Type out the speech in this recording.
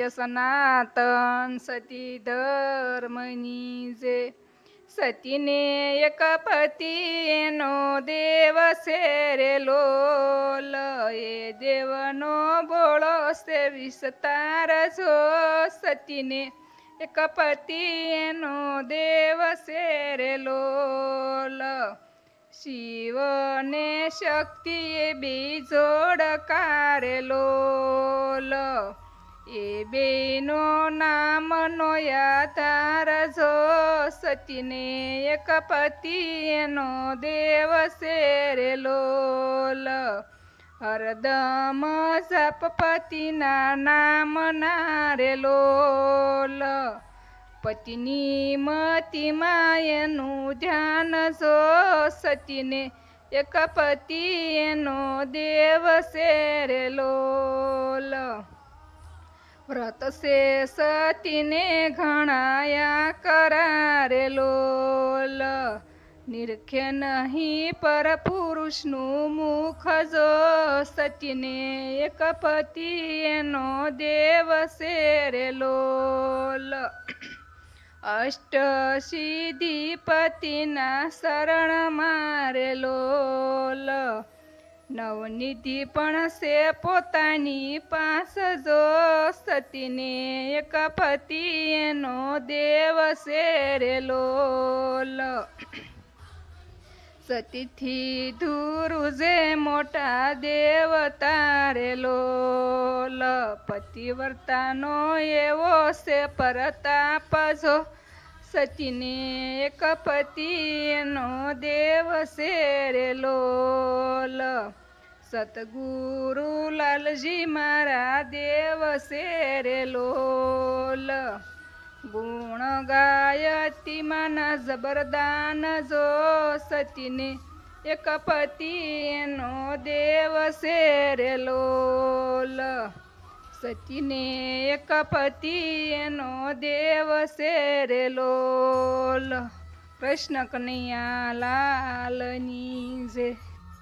सत्य सनातन सती धर्मनी जे सतीने एक पती एनो देव सेरे लोल ए देवनो बोळो से विस्तार जो सतीने एक पती एनो देव सेरे लोल शिवने शक्ति बीजोड कारेलोल ए बेनो नाम नो यातार जो सतीने एक पती एनो देव सेरेलोल हरदम जप पतीना नाम नारेलोल पत्नी मती मायनु ध्यान जो सतीने एक पती एनो देव सेरेलोल व्रत से सतीने घणाया करारेलोल निरखे नहीं पर पुरुषनु मुख जो सतीने एक पती एनो देव सेरेलोल अष्ट सिद्धिपतिना शरण मारेलोल नवनिधि पण से पोतानी पास जो सतीने एक पती एनो देव सेरेलोल सतीथी धुरुजे मोटा देवता रेलोल पतिव्रतानो एवो से परताप जो सतीने एक पती एनो देव सेरेलोल सतगुरु लालजी मारा देव सेरेलोल गुण गायती माना जबरदान जो सतीने एक पती एनो देव सेरेलोल सतीने एक पती एनो देव सेरेलोल कृष्ण कन्हैया लालनी जय।